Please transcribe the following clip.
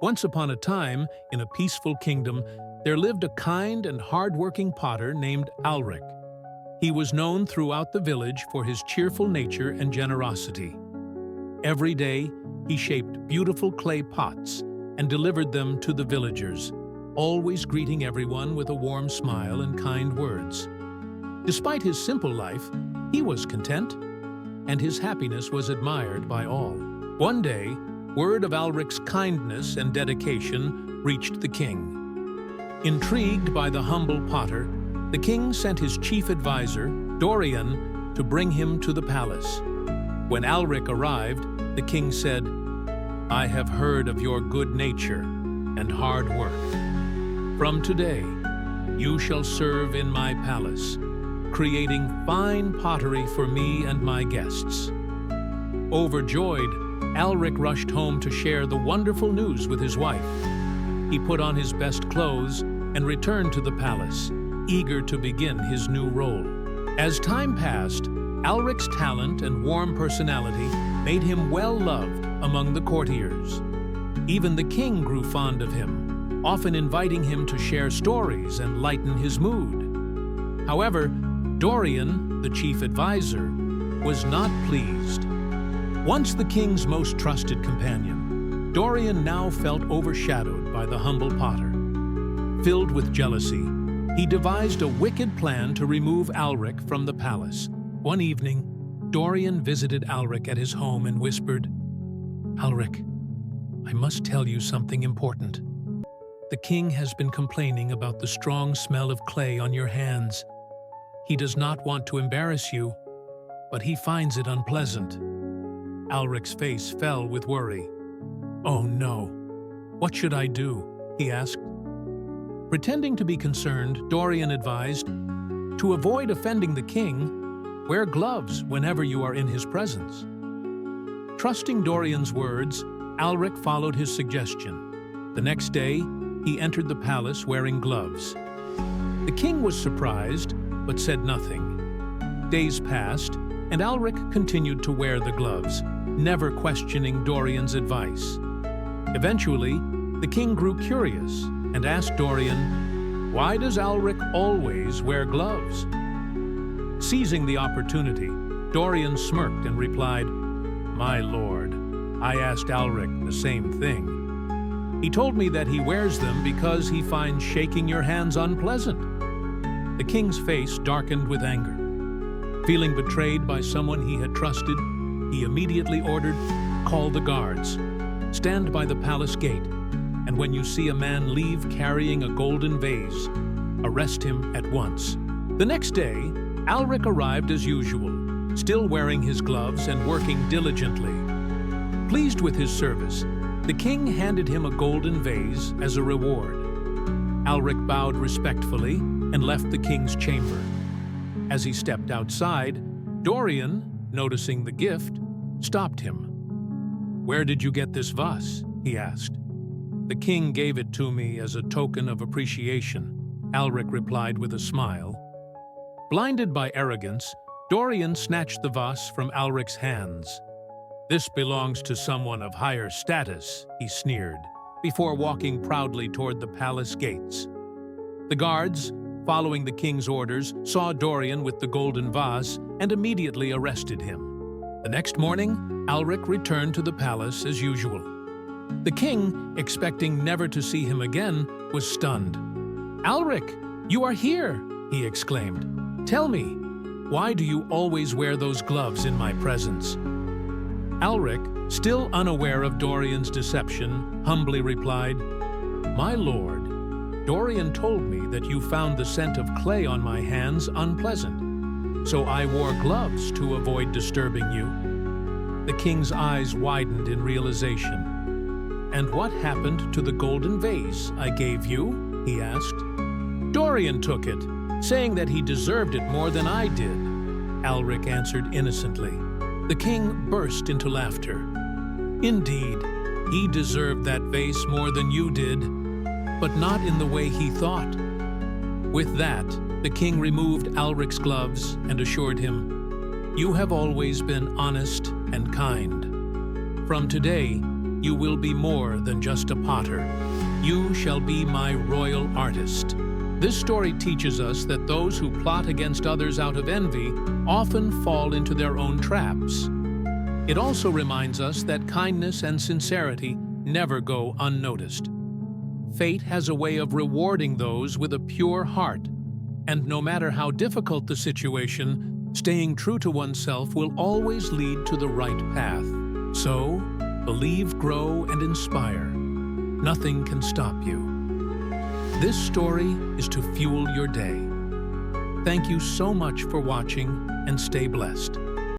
Once upon a time, in a peaceful kingdom, there lived a kind and hard-working potter named Alric. He was known throughout the village for his cheerful nature and generosity. Every day, he shaped beautiful clay pots and delivered them to the villagers, always greeting everyone with a warm smile and kind words. Despite his simple life, he was content, and his happiness was admired by all. One day, word of Alric's kindness and dedication reached the king. Intrigued by the humble potter, the king sent his chief advisor, Dorian, to bring him to the palace. When Alric arrived, the king said, "I have heard of your good nature and hard work. From today, you shall serve in my palace, creating fine pottery for me and my guests." Overjoyed, Alric rushed home to share the wonderful news with his wife. He put on his best clothes and returned to the palace, eager to begin his new role. As time passed, Alric's talent and warm personality made him well-loved among the courtiers. Even the king grew fond of him, often inviting him to share stories and lighten his mood. However, Dorian, the chief advisor, was not pleased. Once the king's most trusted companion, Dorian now felt overshadowed by the humble potter. Filled with jealousy, he devised a wicked plan to remove Alric from the palace. One evening, Dorian visited Alric at his home and whispered, "Alric, I must tell you something important. The king has been complaining about the strong smell of clay on your hands. He does not want to embarrass you, but he finds it unpleasant." Alric's face fell with worry. "Oh no, what should I do?" he asked. Pretending to be concerned, Dorian advised, "To avoid offending the king, wear gloves whenever you are in his presence." Trusting Dorian's words, Alric followed his suggestion. The next day, he entered the palace wearing gloves. The king was surprised, but said nothing. Days passed, and Alric continued to wear the gloves, never questioning Dorian's advice. Eventually, the king grew curious and asked Dorian, "Why does Alric always wear gloves?" Seizing the opportunity, Dorian smirked and replied, "My lord, I asked Alric the same thing. He told me that he wears them because he finds shaking your hands unpleasant." The king's face darkened with anger. Feeling betrayed by someone he had trusted, he immediately ordered, "Call the guards. Stand by the palace gate, and when you see a man leave carrying a golden vase, arrest him at once." The next day, Alric arrived as usual, still wearing his gloves and working diligently. Pleased with his service, the king handed him a golden vase as a reward. Alric bowed respectfully and left the king's chamber. As he stepped outside, Dorian, noticing the gift, stopped him. "Where did you get this vase?" he asked. "The king gave it to me as a token of appreciation," Alric replied with a smile. Blinded by arrogance, Dorian snatched the vase from Alric's hands. "This belongs to someone of higher status," he sneered, before walking proudly toward the palace gates. The guards, following the king's orders, saw Dorian with the golden vase and immediately arrested him. The next morning, Alric returned to the palace as usual. The king, expecting never to see him again, was stunned. "Alric, you are here!" he exclaimed. "Tell me, why do you always wear those gloves in my presence?" Alric, still unaware of Dorian's deception, humbly replied, "My lord, Dorian told me that you found the scent of clay on my hands unpleasant, so I wore gloves to avoid disturbing you." The king's eyes widened in realization. "And what happened to the golden vase I gave you?" he asked. "Dorian took it, saying that he deserved it more than I did," Alric answered innocently. The king burst into laughter. "Indeed, he deserved that vase more than you did, but not in the way he thought." With that, the king removed Alric's gloves and assured him, "You have always been honest and kind. From today, you will be more than just a potter. You shall be my royal artist. This story teaches us that those who plot against others out of envy often fall into their own traps. It also reminds us that kindness and sincerity never go unnoticed. Fate has a way of rewarding those with a pure heart, and no matter how difficult the situation, staying true to oneself will always lead to the right path. So, believe, grow, and inspire. Nothing can stop you. This story is to fuel your day. Thank you so much for watching, and stay blessed.